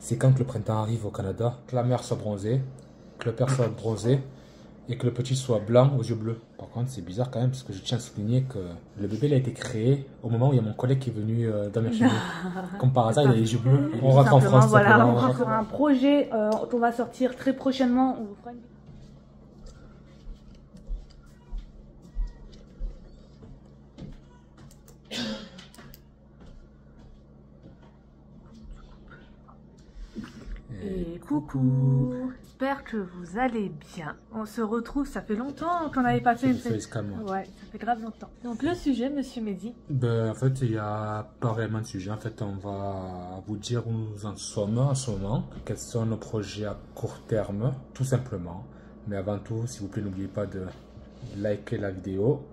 c'est quand que le printemps arrive au Canada, que la mère soit bronzée, que le père soit bronzé et que le petit soit blanc aux yeux bleus. Par contre, c'est bizarre quand même parce que je tiens à souligner que le bébé il a été créé au moment où il y a mon collègue qui est venu dormir chez nous. Comme par hasard, il a les yeux bleus. On rentre en France. Voilà, on va faire un projet qu'on va sortir très prochainement. On vous fera une... Et coucou, j'espère que vous allez bien. On se retrouve, ça fait longtemps qu'on n'avait pas fait une facecam. Ouais, ça fait grave longtemps. Donc le sujet, monsieur Mehdi. Ben, en fait, il n'y a pas réellement de sujet. En fait, on va vous dire où nous en sommes en ce moment, quels sont nos projets à court terme, tout simplement. Mais avant tout, s'il vous plaît, n'oubliez pas de liker la vidéo,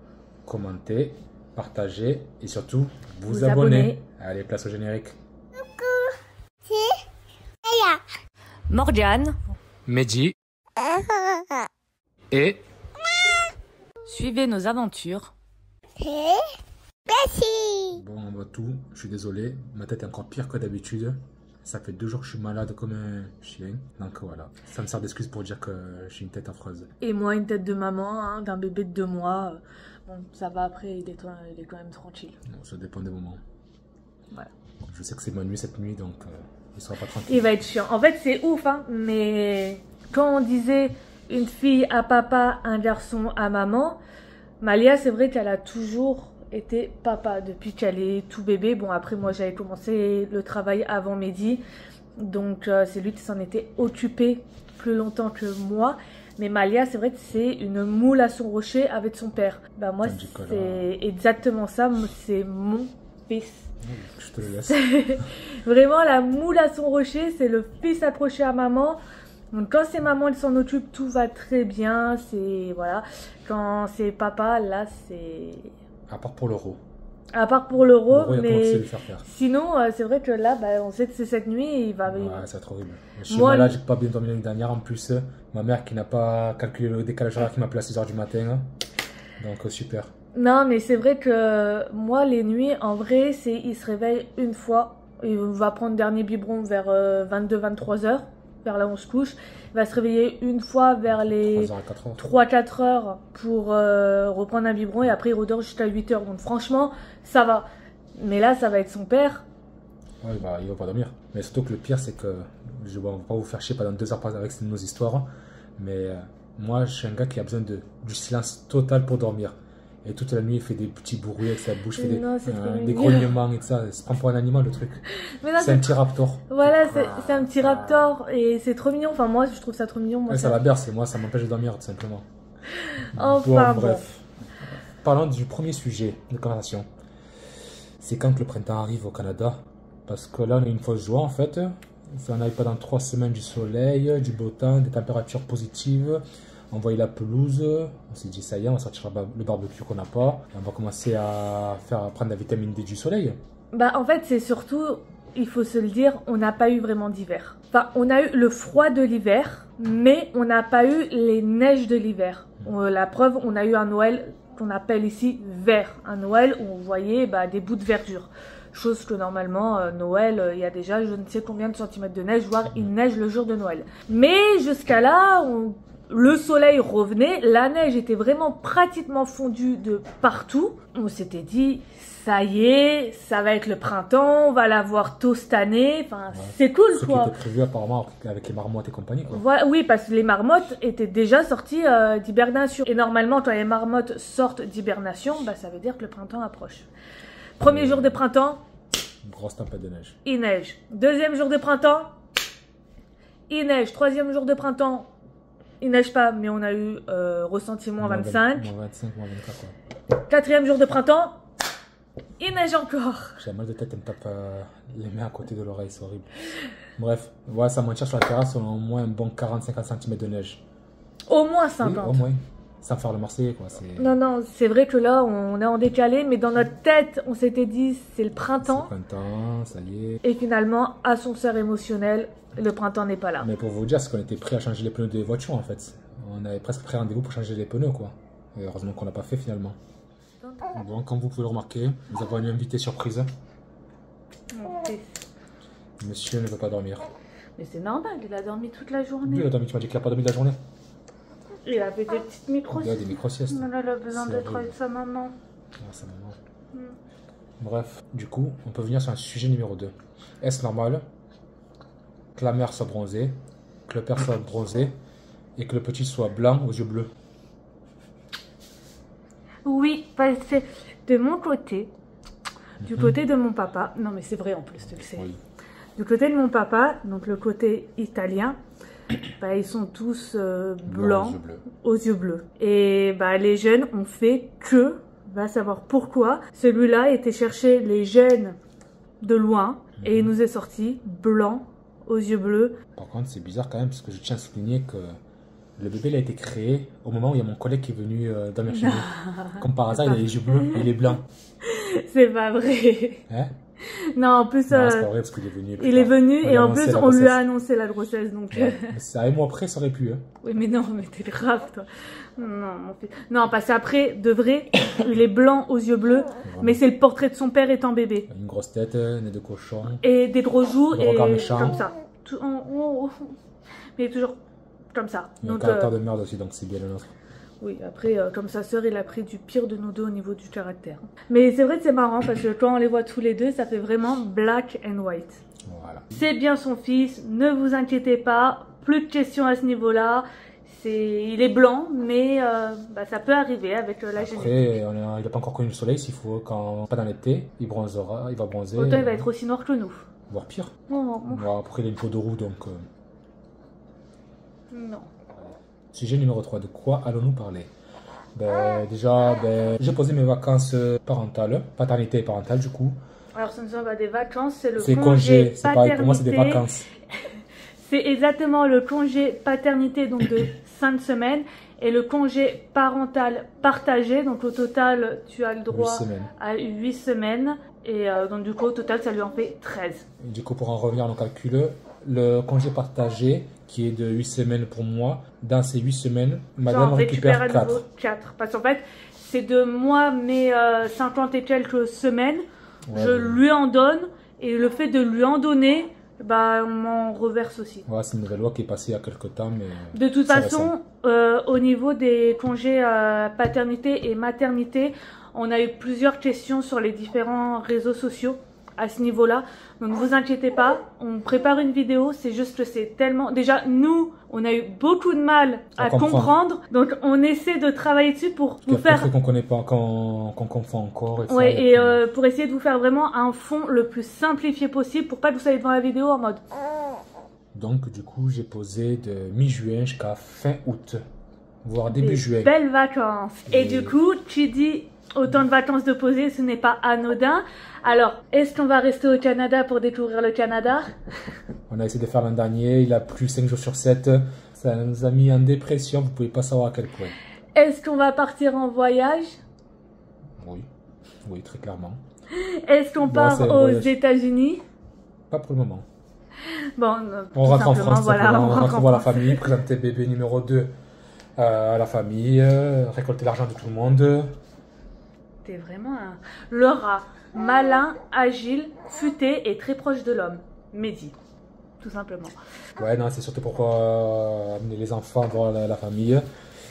commenter, partager et surtout vous abonner. Allez, place au générique. Morgane, Mehdi et suivez nos aventures. bon, on va tout. Je suis désolé, ma tête est encore pire que d'habitude. Ça fait 2 jours que je suis malade comme un chien. Donc voilà, ça me sert d'excuse pour dire que j'ai une tête affreuse. Et moi, une tête de maman, hein, d'un bébé de 2 mois. Bon, ça va après, il est quand même tranquille. Bon, ça dépend des moments. Voilà. Je sais que c'est ma nuit cette nuit, donc il sera pas tranquille. Il va être chiant. En fait, c'est ouf, hein, mais quand on disait une fille à papa, un garçon à maman, Malia, c'est vrai qu'elle a toujours été papa depuis qu'elle est tout bébé. Bon, après, moi, j'avais commencé le travail avant Mehdi, donc c'est lui qui s'en était occupé plus longtemps que moi. Mais Malia, c'est vrai que c'est une moule à son rocher avec son père. Bah, moi, c'est exactement ça. C'est mon fils. Je te le laisse. Vraiment, la moule à son rocher, c'est le fils accroché à maman. Donc, quand c'est maman, elle s'en occupe, tout va très bien. C'est voilà. Quand c'est papa, là, c'est. À part pour l'euro. À part pour l'euro, mais le faire. Sinon, c'est vrai que là, bah, on sait que c'est cette nuit, il va. Ouais, c'est trop horrible. Je suis malade, j'ai pas bien dormi l'année dernière. En plus, ma mère qui n'a pas calculé le décalage horaire qui m'a appelé à 6 h du matin. Donc, super. Non, mais c'est vrai que moi, les nuits, en vrai, c'est il se réveille une fois. Il va prendre le dernier biberon vers 22-23 h, vers là où on se couche. Il va se réveiller une fois vers les 3-4 heures pour reprendre un biberon et après il redort jusqu'à 8 h. Donc franchement, ça va. Mais là, ça va être son père. Ouais, il va pas dormir. Mais surtout que le pire, c'est que je ne vais pas vous faire chier pendant 2 heures avec nos histoires. Mais moi, je suis un gars qui a besoin du silence total pour dormir. Et toute la nuit, il fait des petits bruits avec sa bouche, des grognements et tout ça. Il se prend pour un animal, le truc. C'est un petit raptor. Voilà, c'est un petit raptor et c'est trop mignon. Enfin, moi, je trouve ça trop mignon. Moi, ça la berce et moi, ça m'empêche de dormir, tout simplement. Enfin, bref. Parlons du premier sujet de conversation. C'est quand que le printemps arrive au Canada. Parce que là, on a une fausse joie, en fait. Ça n'arrive pas dans 3 semaines du soleil, du beau temps, des températures positives. On voyait la pelouse, on s'est dit ça y est, on va sortir le barbecue qu'on n'a pas. Et on va commencer à prendre la vitamine D du soleil. Bah en fait c'est surtout, il faut se le dire, on n'a pas eu vraiment d'hiver. Enfin on a eu le froid de l'hiver, mais on n'a pas eu les neiges de l'hiver. La preuve, on a eu un Noël qu'on appelle ici vert. Un Noël où on voyait des bouts de verdure. Chose que normalement, Noël, il y a déjà je ne sais combien de centimètres de neige, voire il neige le jour de Noël. Mais jusqu'à là, le soleil revenait, la neige était vraiment pratiquement fondue de partout. On s'était dit, ça y est, ça va être le printemps, on va l'avoir tôt cette année. Enfin, ouais, c'est cool, ce quoi. Ce qui était prévu apparemment avec les marmottes et compagnie, quoi. Voilà, oui, parce que les marmottes étaient déjà sorties d'hibernation. Et normalement, quand les marmottes sortent d'hibernation, ça veut dire que le printemps approche. Premier jour de printemps. Grosse tempête de neige. Il neige. Deuxième jour de printemps. Il neige. Troisième jour de printemps. Il neige pas, mais on a eu ressenti moins 25. Moins 25, moins 24, quoi. Quatrième jour de printemps. Il neige encore. J'ai mal de tête, elle me tape les mains à côté de l'oreille, c'est horrible. Bref, ouais, ça mentir sur la terrasse, on a au moins un bon 40-50 cm de neige. Au moins 50. Oui, au moins. Sans faire le Marseillais, quoi. Non, non, c'est vrai que là, on est en décalé, mais dans notre tête, on s'était dit, c'est le printemps. C'est le printemps, ça y est. Et finalement, ascenseur émotionnel, le printemps n'est pas là. Mais pour vous dire, c'est qu'on était prêt à changer les pneus des voitures, en fait. On avait presque pris rendez-vous pour changer les pneus, quoi. Et heureusement qu'on l'a pas fait, finalement. Bon, comme vous pouvez le remarquer, nous avons une invitée surprise. Okay. Monsieur ne veut pas dormir. Mais c'est normal, il a dormi toute la Lui, journée. tu m'as dit qu'il n'a pas dormi de la journée. Il a fait des petites micros. Il a des micro-siestes. Il a besoin C'est d'être horrible. avec sa maman. Ah, ça maman. Mm. Bref, du coup, on peut venir sur un sujet numéro 2. Est-ce normal que la mère soit bronzée, que le père soit bronzé et que le petit soit blanc aux yeux bleus? Oui, parce que de mon côté, du côté de mon papa, non mais c'est vrai en plus, tu le sais. Oui. Du côté de mon papa, donc le côté italien, bah, ils sont tous Blanc blancs aux yeux bleus. aux yeux bleus. Et bah, les jeunes ont fait que, va savoir pourquoi, celui-là était chercher les gènes de loin et il nous est sorti blanc aux yeux bleus. Par contre, c'est bizarre quand même parce que je tiens à souligner que le bébé il a été créé au moment où il y a mon collègue qui est venu dormir chez nous. Comme par hasard, il a les yeux bleus et il est blanc. C'est pas vrai. Hein? Non, en plus, Non, c'est pas vrai parce qu'il est venu. il est venu On et lui a en annoncé plus, la on lui grossesse. a annoncé la grossesse. Donc, Ouais. Mais c'est un mois après, ça aurait pu. Hein. oui, mais non, mais t'es grave, toi. Non, mon fils. Non, parce qu'après, de vrai, il est blanc aux yeux bleus, mais c'est le portrait de son père étant bébé. Une grosse tête, nez de cochon. Et des gros joues Le et regard méchant. comme ça. Mais il est toujours comme ça. Il a un Donc, caractère de merde aussi, donc c'est bien le nôtre. oui, après, comme sa sœur, il a pris du pire de nous deux au niveau du caractère. Mais c'est vrai que c'est marrant parce que quand on les voit tous les deux, ça fait vraiment black and white. Voilà. C'est bien son fils, ne vous inquiétez pas, plus de questions à ce niveau-là. Il est blanc, mais bah, ça peut arriver avec la génétique. Après, il n'a pas encore connu le soleil, s'il faut, quand pas dans l'été, il bronzera, il va bronzer. Autant il va être aussi noir que nous. Voire pire. Oh, Bon, après, il a une peau de roue, donc... non. Sujet numéro 3, de quoi allons-nous parler? Ben, déjà, j'ai posé mes vacances parentales, paternité et parentale du coup. Alors ce ne sont pas des vacances, c'est le C'est congé congé, c'est paternité. pareil, pour moi c'est des vacances. C'est exactement le congé paternité, donc de 5 semaines, et le congé parental partagé, donc au total tu as le 8 droit semaines. à 8 semaines, et donc du coup au total ça lui en fait 13. Et du coup, pour en revenir à nos calculs, le congé partagé, qui est de 8 semaines pour moi, dans ces 8 semaines, madame J'en récupère à nouveau 4. 4, parce qu'en fait c'est de moi mes 50 et quelques semaines, Ouais, je lui en donne, et le fait de lui en donner, bah on m'en reverse aussi. Ouais, c'est une nouvelle loi qui est passée il y a quelques temps, mais... De toute c'est façon, au niveau des congés paternité et maternité, on a eu plusieurs questions sur les différents réseaux sociaux à ce niveau-là. Donc ne vous inquiétez pas, on prépare une vidéo, c'est juste que c'est tellement... Déjà, nous, on a eu beaucoup de mal à comprendre, donc on essaie de travailler dessus pour Il y vous a plein de faire... trucs qu'on connaît pas, qu'on confond encore. Et ça, Ouais, et et puis- pour essayer de vous faire vraiment un fond le plus simplifié possible pour pas que vous soyez devant la vidéo en mode... Donc, du coup, j'ai posé de mi-juin jusqu'à fin août, voire début Des juillet. belles vacances. Et Et- du coup, tu dis autant de vacances de poser, ce n'est pas anodin. Alors, est-ce qu'on va rester au Canada pour découvrir le Canada? On a essayé de faire l'an dernier, il a plu 5 jours sur 7. Ça nous a mis en dépression, vous pouvez pas savoir à quel point. Est-ce qu'on va partir en voyage? Oui, oui, très clairement. Est-ce qu'on Bon, part c'est le aux voyage. États-Unis? Pas pour le moment. Bon, On tout rentre en simplement, France, voilà, simplement. on On rentre rentre en voir la France. famille, présenter bébé numéro 2 à la famille, récolter l'argent de tout le monde. T'es vraiment un Laura, malin, agile, futé et très proche de l'homme. Mehdi, tout simplement. Ouais, non, c'est surtout pour amener les enfants voir la famille.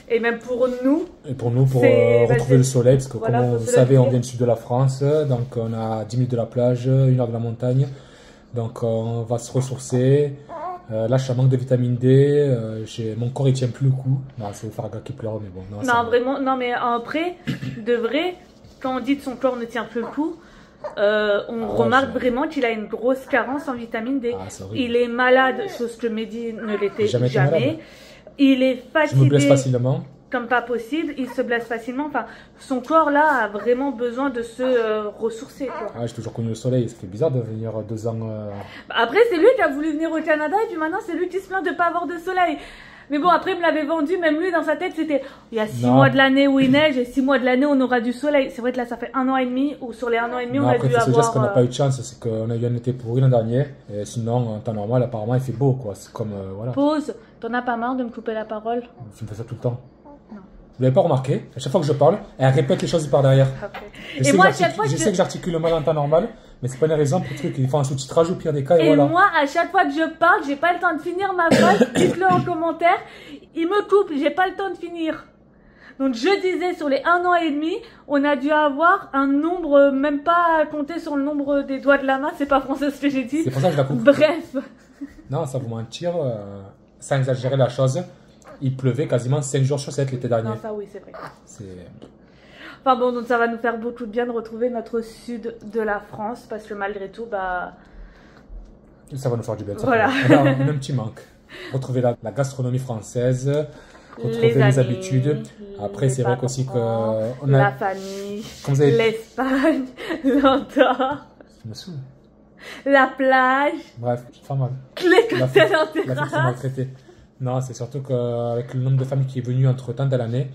Et même pour nous, Et pour nous, pour C'est- bah, retrouver c'est- le soleil, parce que voilà, comme faut vous se savez, le on dire. vient du sud de la France, donc on a 10 minutes de la plage, 1 heure de la montagne, donc on va se ressourcer. Là, je suis en manque de vitamine D, mon corps il tient plus le coup. Non, c'est le Farga qui pleure, mais bon. Non, ça non va. vraiment, non mais après, de vrai, quand on dit que son corps ne tient plus le coup, on Ah ouais, remarque je- vraiment qu'il a une grosse carence en vitamine D. Ah, c'est horrible. Il est malade, chose que Mehdi ne l'était Jamais été jamais. malade. Il est Je me blesse fatigué facilement. comme pas possible, il se blesse facilement. Enfin, son corps là a vraiment besoin de se ressourcer, quoi. Ah, j'ai toujours connu le soleil, ça fait bizarre de venir 2 ans. Après, c'est lui qui a voulu venir au Canada et puis maintenant c'est lui qui se plaint de pas avoir de soleil. Mais bon, après, il me l'avait vendu, même lui dans sa tête, c'était il y a 6 Non. mois de l'année où il neige et 6 mois de l'année où on aura du soleil. C'est vrai que là, ça fait 1 an et demi, ou sur les 1 an et demi, Non, on a après, dû il faut se dire avoir. ce qu'on n'a pas eu de chance, c'est qu'on a eu un été pourri l'an dernier. Et sinon, en temps normal, apparemment, il fait beau, quoi. C'est comme, voilà. Pause. T'en as pas marre de me couper la parole? Je me fais ça tout le temps. Non. Vous l'avez pas remarqué? À chaque fois que je parle, elle répète les choses par derrière. Ok. Je Et sais moi, que à chaque fois, je sais que j'articule mal en temps normal, Mais c'est pas une raison pour le truc. Ils font un sous-titrage au pire des cas et Et voilà. moi, à chaque fois que je parle, j'ai pas le temps de finir ma phrase. Dites-le en commentaire. Il me coupe, j'ai pas le temps de finir. Donc je disais, sur les 1 an et demi, on a dû avoir un nombre, même pas à compter sur le nombre des doigts de la main, c'est pas français ce que j'ai dit. C'est pour ça que je la coupe. Bref. Non, sans vous mentir, sans exagérer la chose, il pleuvait quasiment 5 jours sur 7 l'été dernier. Non, ça oui, c'est vrai. C'est... Enfin bon, donc ça va nous faire beaucoup de bien de retrouver notre sud de la France, parce que malgré tout, bah... Ça va nous faire du bien. Voilà. On a un petit manque. Retrouver la gastronomie française, retrouver les habitudes. Après, c'est vrai qu'aussi que... On a... La famille, Comme vous avez... l'Espagne, l'Andorre, Je me saoule. la plage, Bref, je fais mal. les cocktails en La fille s'est terrasse. maltraitée. Non, c'est surtout qu'avec le nombre de familles qui est venu entre temps dans l'année,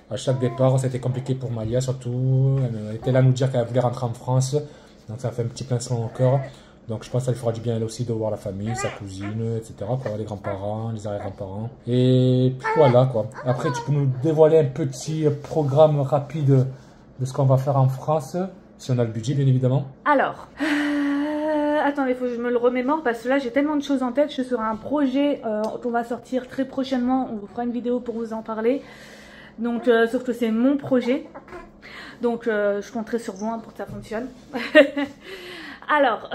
à chaque départ, c'était compliqué pour Malia, surtout. Elle était là à nous dire qu'elle voulait rentrer en France. Donc ça fait un petit pincement au cœur. Donc je pense que ça lui fera du bien elle aussi de voir la famille, sa cousine, etc. Quoi, les grands-parents, les arrière-grands-parents. Et puis voilà quoi. Après, tu peux nous dévoiler un petit programme rapide de ce qu'on va faire en France, si on a le budget bien évidemment. Alors, attendez, il faut que je me le remémore parce que là j'ai tellement de choses en tête. Je suis sur un projet qu'on va sortir très prochainement. On vous fera une vidéo pour vous en parler. Donc, sauf que c'est mon projet. Donc, je compterai sur vous pour que ça fonctionne. Alors,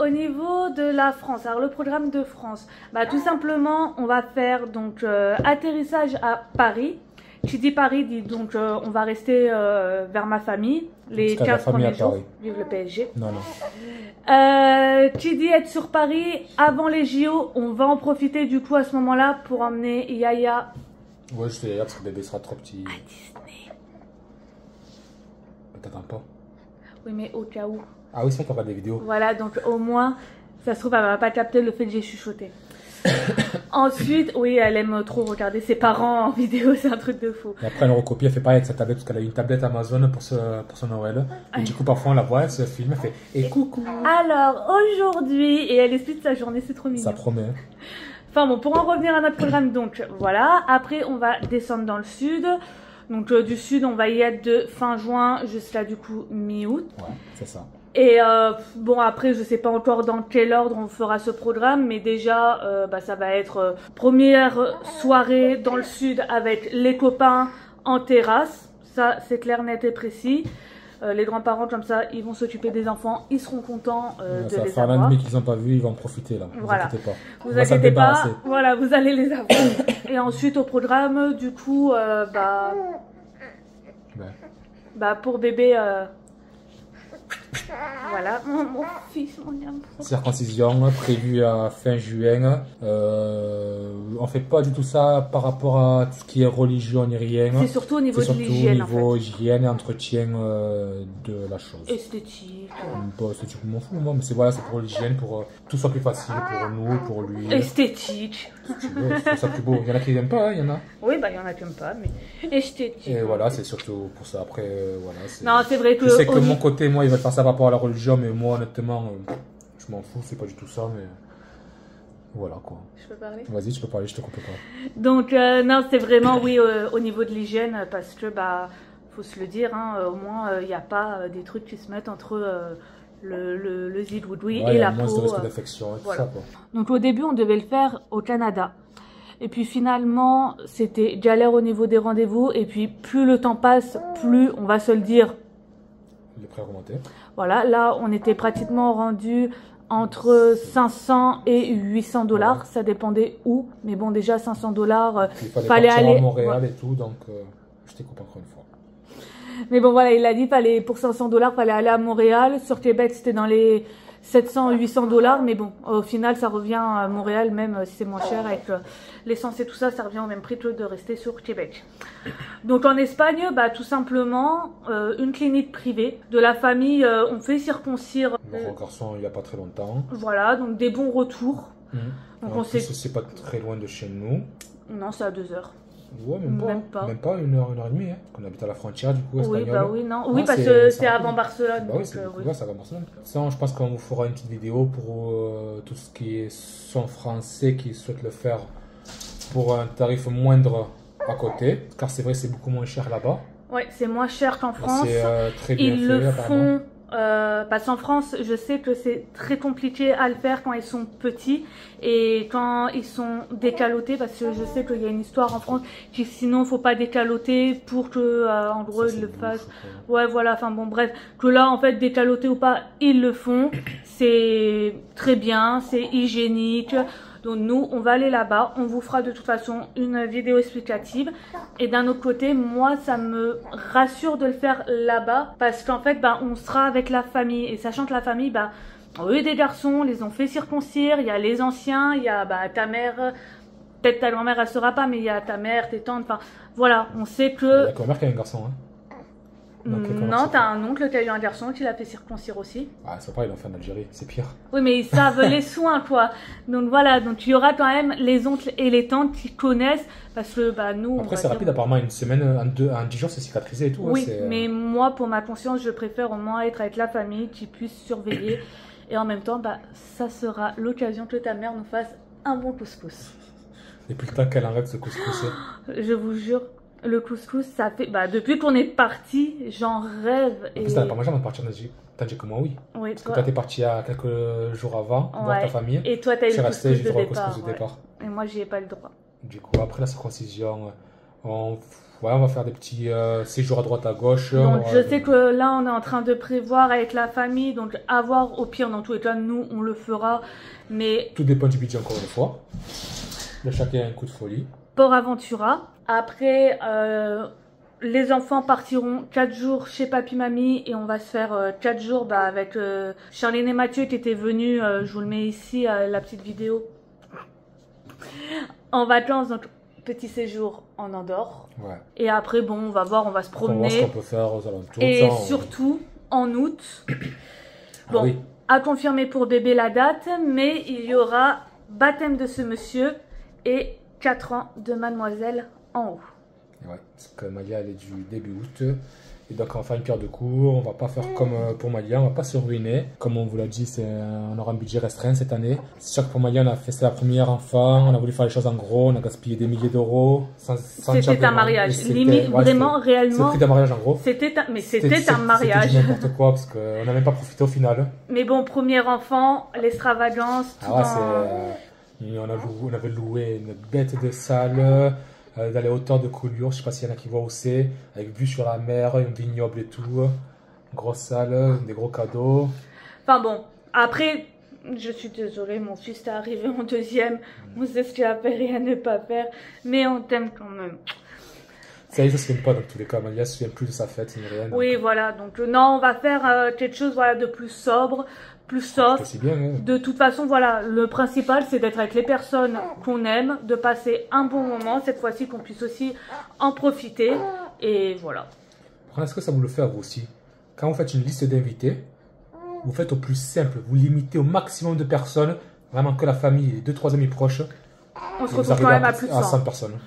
au niveau de la France, alors le programme de France, bah, tout simplement, on va faire donc atterrissage à Paris. Qui dit Paris dit donc on va rester vers ma famille les 15 premiers jours. Vive le PSG. Non, non. Qui dit être sur Paris avant les JO, on va en profiter du coup à ce moment-là pour emmener Yaya. Ouais, je vais parce que le bébé sera trop petit. À Disney. T'attends pas. Oui, mais au cas où. Ah oui, c'est vrai qu'on regarde des vidéos. Voilà, donc au moins, ça se trouve, elle va pas capter le fait que j'ai chuchoté. Ensuite, oui, elle aime trop regarder ses parents en vidéo, c'est un truc de fou. Et après, elle recopie, elle fait pareil avec sa tablette, parce qu'elle a une tablette Amazon pour son Noël. Et du coup, parfois, on la voit, elle se filme, elle fait « Et coucou !» Alors, aujourd'hui, et elle explique sa journée, c'est trop mignon. Ça promet. Enfin bon, pour en revenir à notre programme, donc voilà. Après, on va descendre dans le sud. Donc du sud, on va y être de fin juin jusqu'à du coup mi-août. Ouais, c'est ça. Et bon, après, je sais pas encore dans quel ordre on fera ce programme, mais déjà, bah, ça va être première soirée dans le sud avec les copains en terrasse. Ça, c'est clair, net et précis. Les grands-parents, comme ça, ils vont s'occuper des enfants, ils seront contents de ça les faire avoir. l'un qu'ils n'ont pas vu, ils vont en profiter là. Voilà. Vous inquiétez pas. Vous inquiétez pas, voilà, vous allez les avoir. Et ensuite, au programme, du coup, bah, pour bébé, voilà, mon fils, mon amour. Circoncision prévue à fin juin. On fait pas du tout ça par rapport à tout ce qui est religion ni rien. C'est surtout au niveau de l'hygiène, en fait. Niveau hygiène et entretien de la chose. Esthétique. Bon, esthétique, je m'en fous, moi, mais c'est voilà, c'est pour l'hygiène, pour que tout soit plus facile pour nous, pour lui. Esthétique. Si tu veux, c'est ça plus beau. Il y en a qui n'aiment pas, hein, il y en a. Oui, bah, il y en a qui n'aiment pas, mais esthétique. Et voilà, c'est surtout pour ça. Après, voilà. Non, c'est vrai que. Je sais que mon côté, moi, il va faire ça par rapport à la religion, mais moi, honnêtement, je m'en fous, c'est pas du tout ça, mais. Voilà, quoi. Je peux parler? Vas-y, tu peux parler, je te coupe pas. Donc, non, c'est vraiment, oui, au niveau de l'hygiène, parce que, bah, faut se le dire, hein, au moins, il n'y a pas des trucs qui se mettent entre le zigouidoui et la peau. Moins de risque d'infection et tout voilà. ça, quoi. Donc, au début, on devait le faire au Canada. Et puis, finalement, c'était galère au niveau des rendez-vous. Et puis, plus le temps passe, plus, on va se le dire. Les prix remontés. Voilà, là, on était pratiquement rendu entre 500 et 800 $. Ouais. Ça dépendait où. Mais bon, déjà, 500 $. Il fallait aller à Montréal et tout, donc je t'écoute encore une fois. Mais bon, voilà, il a dit, pour 500 $, fallait aller à Montréal. Sur Québec, c'était dans les 700, 800 $. Mais bon, au final, ça revient à Montréal, même si c'est moins cher avec l'essence et tout ça, ça revient au même prix que de rester sur Québec. Donc en Espagne, bah, tout simplement, une clinique privée de la famille, on fait circoncire. Mon garçon, il n'y a pas très longtemps. Voilà, donc des bons retours. Donc en plus, c'est pas très loin de chez nous. Non, c'est à 2 heures. Ouais, même pas. Même pas 1 heure, 1 heure et demie. Hein. On habite à la frontière, du coup, espagnole. Oui, bah oui, non. Oui, parce que c'est avant Barcelone. Bah oui, c'est avant Barcelone. Ça, je pense qu'on vous fera une petite vidéo pour tout ce qui sont français qui souhaitent le faire pour un tarif moindre à côté. Car c'est vrai, c'est beaucoup moins cher là-bas. Ouais, c'est moins cher qu'en France. C'est très bien Ils le font Parce qu'en France, je sais que c'est très compliqué à le faire quand ils sont petits et quand ils sont décalotés, parce que je sais qu'il y a une histoire en France qui sinon faut pas décaloter pour que en gros ils le fassent. Ouais, voilà, enfin bon, bref, que là en fait décaloter ou pas, ils le font. C'est très bien, c'est hygiénique. Donc nous, on va aller là-bas, on vous fera de toute façon une vidéo explicative. Et d'un autre côté, moi, ça me rassure de le faire là-bas parce qu'en fait, bah, on sera avec la famille. Et sachant que la famille, bah, eux des garçons, les ont fait circoncire, il y a les anciens, il y a bah, ta mère, peut-être ta grand-mère, elle sera pas, mais il y a ta mère, tes tantes, enfin voilà, on sait que... Il y a grand-mère qui a un garçon, hein. Non, t'as un oncle qui a eu un garçon qui l'a fait circoncire aussi. Ah, c'est pas, ils l'ont fait en Algérie, c'est pire. Oui, mais ils savent les soins, quoi. Donc voilà, donc il y aura quand même les oncles et les tantes qui connaissent, parce que bah nous. Après, c'est rapide, apparemment, une semaine, en 10 jours, c'est cicatrisé et tout. Oui, hein, mais moi, pour ma conscience, je préfère au moins être avec la famille qui puisse surveiller. Et en même temps, bah, ça sera l'occasion que ta mère nous fasse un bon couscous. Depuis le temps qu'elle arrête ce couscous. Je vous jure. Le couscous, ça fait... Bah, depuis qu'on est parti, j'en rêve. En plus, t'as pas mangé avant de partir en Algérie. T'as dit que moi, oui. Oui, Parce que toi, t'es parti à quelques jours avant, voir ouais. ta famille. Et toi, t'as eu le couscous de départ. Ouais. Et moi, j'y ai pas eu le droit. Du coup, après la circoncision, on va faire des petits séjours à droite, à gauche. Donc, je sais que là, on est en train de prévoir avec la famille. Donc, à voir, au pire, dans tous les cas, nous, on le fera. Mais... Tout dépend du budget, encore une fois. De chacun un coup de folie. Port Aventura. Après, les enfants partiront 4 jours chez papy mamie et on va se faire 4 jours bah, avec Charline et Mathieu qui étaient venus. Je vous le mets ici, la petite vidéo. En vacances, donc petit séjour en Andorre. Ouais. Et après, bon, on va voir, on va se promener. On va voir ce qu'on peut faire aux alentours. Et surtout, en août. Bon, oui. À confirmer pour bébé la date, mais il y aura baptême de ce monsieur et 4 ans de mademoiselle en haut. Ouais, parce que Malia, elle est du début août. Et donc, on va faire une pierre de coups. On va pas faire comme pour Malia, on va pas se ruiner. Comme on vous l'a dit, on aura un budget restreint cette année. C'est sûr que pour Malia, on a fait ça la première enfant. On a voulu faire les choses en gros. On a gaspillé des milliers d'euros. C'était un mariage. Limite, ouais, vraiment, réellement. C'est le prix d'un mariage en gros. C'était un mariage. C'était n'importe quoi parce qu'on n'a même pas profité au final. Mais bon, premier enfant, l'extravagance. On avait loué une bête de salle. Dans les hauteurs de Collioure, je sais pas s'il y en a qui voient où c'est, avec vue sur la mer, un vignoble et tout, grosse salle, des gros cadeaux. Enfin bon, après, je suis désolée, mon fils est arrivé en deuxième, on sait ce qu'il a fait, rien ne pas faire, mais on t'aime quand même. Ça y est, ça se souvient pas dans tous les cas, Malia se souvient plus de sa fête, ni rien. Oui, voilà, donc non, on va faire quelque chose voilà, de plus sobre, plus soft. Bien, hein. De toute façon, voilà, le principal, c'est d'être avec les personnes qu'on aime, de passer un bon moment, cette fois-ci qu'on puisse aussi en profiter, et voilà. Est-ce que ça vous le fait à vous aussi? Quand vous faites une liste d'invités, vous faites au plus simple, vous limitez au maximum de personnes, vraiment que la famille et 2-3 amis proches. On se retrouve quand même à plus de 100 personnes.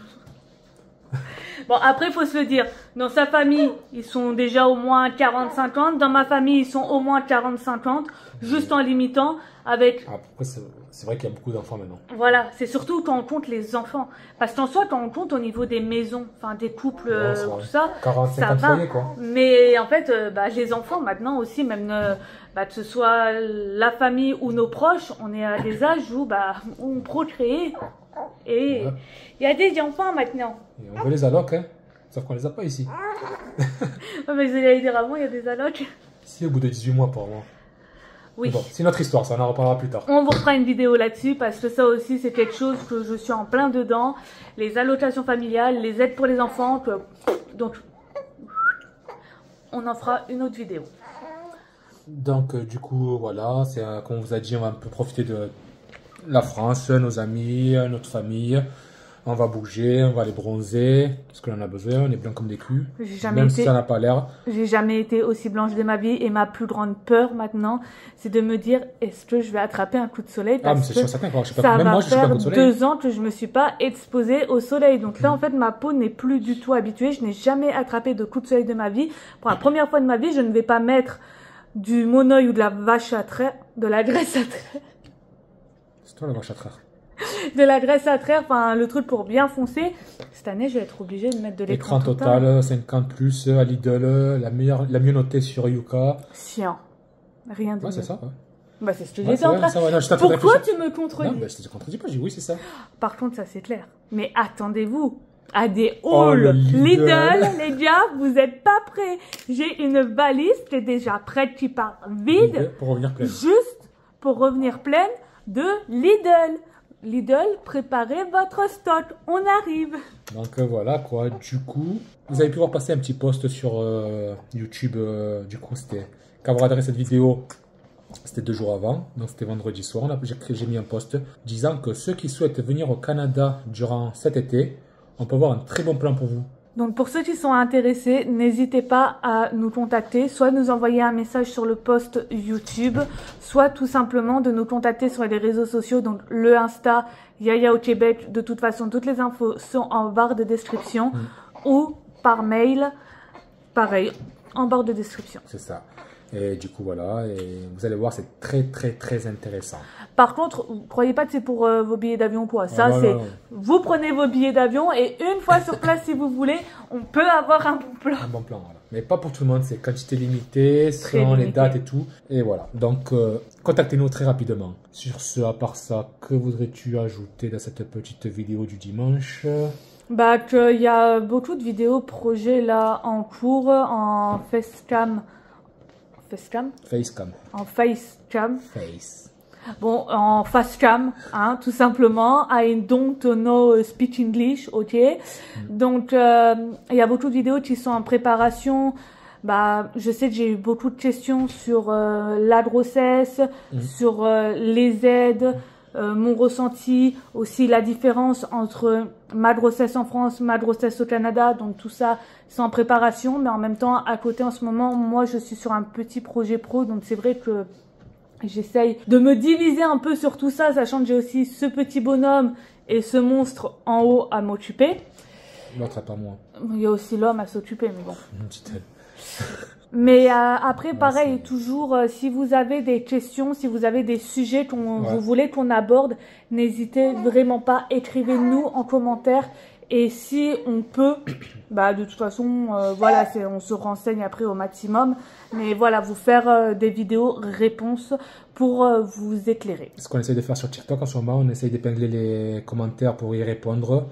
Bon, après, il faut se le dire, dans sa famille, ils sont déjà au moins 40-50. Dans ma famille, ils sont au moins 40-50, juste en limitant avec... Après, c'est vrai qu'il y a beaucoup d'enfants maintenant. Voilà, c'est surtout quand on compte les enfants. Parce qu'en soi, quand on compte au niveau des maisons, enfin des couples, tout ça, 40-50 foyers, quoi. Mais en fait, les enfants, maintenant aussi, même que ce soit la famille ou nos proches, on est à des âges où on procrée. Et il y a des enfants maintenant. Et on veut les allocs, hein. Sauf qu'on les a pas ici. Mais vous allez dire avant, il y a des allocs. Si, au bout de 18 mois, apparemment. Oui. Bon, c'est notre histoire, ça, on en reparlera plus tard. On vous fera une vidéo là-dessus parce que ça aussi, c'est quelque chose que je suis en plein dedans. Les allocations familiales, les aides pour les enfants. Donc, on en fera une autre vidéo. Donc, du coup, voilà, c'est comme on vous a dit, on va un peu profiter de la France, nos amis, notre famille. On va bouger, on va aller bronzer, parce qu'on en a besoin, on est blanc comme des culs. Même si ça n'a pas l'air. J'ai jamais été aussi blanche de ma vie et ma plus grande peur maintenant, c'est de me dire, est-ce que je vais attraper un coup de soleil? Parce mais c'est sûr, certain, je sais pas, ça même va moi, je suis pas un coup de faire soleil. 2 ans que je me suis pas exposée au soleil. Donc là, en fait, ma peau n'est plus du tout habituée. Je n'ai jamais attrapé de coup de soleil de ma vie. Pour la première fois de ma vie, je ne vais pas mettre du monoeil ou de la vache à traire, de la graisse à traire. C'est toi la vache à traire. De la graisse à traire, enfin le truc pour bien foncer. Cette année, je vais être obligée de mettre de l'écran total. 50 plus à Lidl, la mieux notée sur Yuka. Chiant. Rien de Ouais, c'est mieux. ça. Ouais. Bah, c'est ce que Ouais, j'étais c'est en vrai, train. ça, ouais. Non, j'étais en train de Pourquoi réfléchir. tu me Non, contredis? bah, je te contredis pas, j'ai dit oui, c'est ça. Par contre, ça c'est clair. Mais attendez-vous à des Oh, hauls le Lidl. Les gars, vous êtes pas prêts. J'ai une valise qui est déjà prête, qui part vide, Pour revenir plein. juste pour revenir pleine de Lidl. Lidl, préparez votre stock, on arrive. Donc voilà quoi, du coup, vous avez pu voir passer un petit post sur YouTube, du coup c'était, quand vous regarderez cette vidéo, c'était 2 jours avant, donc c'était vendredi soir, j'ai mis un post disant que ceux qui souhaitent venir au Canada durant cet été, on peut avoir un très bon plan pour vous. Donc pour ceux qui sont intéressés, n'hésitez pas à nous contacter, soit nous envoyer un message sur le post YouTube, soit tout simplement de nous contacter sur les réseaux sociaux, donc le Insta, Yaya au Québec. De toute façon, toutes les infos sont en barre de description ou par mail, pareil, en barre de description. C'est ça. Et du coup voilà, et vous allez voir, c'est très intéressant. Par contre, croyez pas que c'est pour vos billets d'avion quoi. Ça, non, c'est non. vous prenez vos billets d'avion et une fois sur place, si vous voulez, on peut avoir un bon plan. Un bon plan, voilà. Mais pas pour tout le monde, c'est quantité limitée, selon les limité. dates et tout. Et voilà, donc contactez-nous très rapidement. Sur ce, à part ça, que voudrais-tu ajouter dans cette petite vidéo du dimanche? Bah qu'il y a beaucoup de vidéos projets là en cours, en facecam. Facecam? Facecam. En facecam. Face. Bon, en facecam, hein, tout simplement. I don't know speak English, ok. Donc, il y a beaucoup de vidéos qui sont en préparation. Bah, je sais que j'ai eu beaucoup de questions sur la grossesse, sur les aides, mon ressenti, aussi la différence entre ma grossesse en France, ma grossesse au Canada. Donc tout ça, c'est en préparation, mais en même temps, à côté en ce moment, moi je suis sur un petit projet pro, donc c'est vrai que j'essaye de me diviser un peu sur tout ça, sachant que j'ai aussi ce petit bonhomme et ce monstre en haut à m'occuper. L'autre, pas moi. Il y a aussi l'homme à s'occuper, mais bon. Dit-elle. Mais après, pareil, c'est- toujours, si vous avez des questions, si vous avez des sujets qu'on Ouais. vous voulez qu'on aborde, n'hésitez vraiment pas, écrivez-nous en commentaire. Et si on peut, bah de toute façon, voilà, on se renseigne après au maximum. Mais voilà, vous faire des vidéos réponses pour vous éclairer. Ce qu'on essaye de faire sur TikTok en ce moment, on essaye d'épingler les commentaires pour y répondre.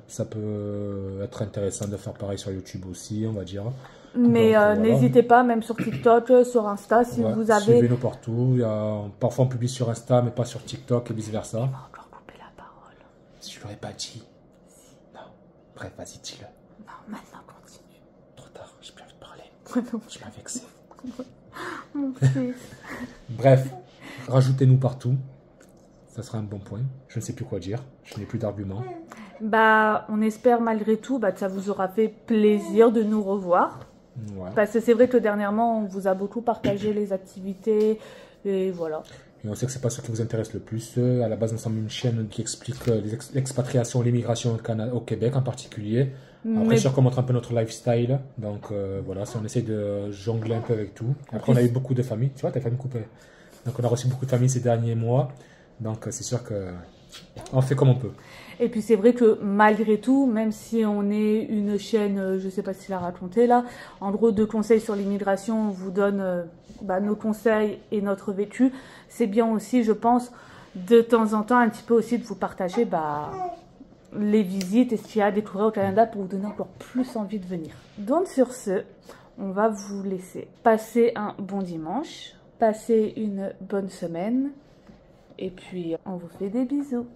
Ça peut être intéressant de faire pareil sur YouTube aussi, on va dire. Mais Donc, voilà. n'hésitez pas, même sur TikTok, sur Insta, si Ouais, vous avez... suivez-nous partout. Il y a... Parfois on publie sur Insta, mais pas sur TikTok et vice-versa. On va encore couper la parole. Si je l'aurais pas dit. Non. Bref, vas-y, dis-le. Non, maintenant continue. Trop tard, j'ai plus envie de parler. Non, Je m'ai vexé. mon fils. Bref, rajoutez-nous partout. Ça sera un bon point. Je ne sais plus quoi dire. Je n'ai plus d'arguments. Bah, on espère malgré tout que ça vous aura fait plaisir de nous revoir. Ouais. Parce que c'est vrai que dernièrement, on vous a beaucoup partagé les activités. Et voilà. Et on sait que c'est pas ce qui vous intéresse le plus. À la base, nous sommes une chaîne qui explique l'expatriation, l'immigration au Québec en particulier. Après, Mais- sûr qu'on montre un peu notre lifestyle. Donc voilà, on essaye de jongler un peu avec tout. Après, on a eu beaucoup de familles. Tu vois, ta famille coupée. Donc on a reçu beaucoup de familles ces derniers mois. Donc c'est sûr que on fait comme on peut. Et puis c'est vrai que malgré tout, même si on est une chaîne, je sais pas si l'a raconté là, en gros de conseils sur l'immigration, on vous donne nos conseils et notre vécu. C'est bien aussi, je pense, de temps en temps un petit peu aussi de vous partager les visites et ce qu'il y a à découvrir au Canada pour vous donner encore plus envie de venir. Donc sur ce, on va vous laisser passer un bon dimanche, passer une bonne semaine et puis on vous fait des bisous.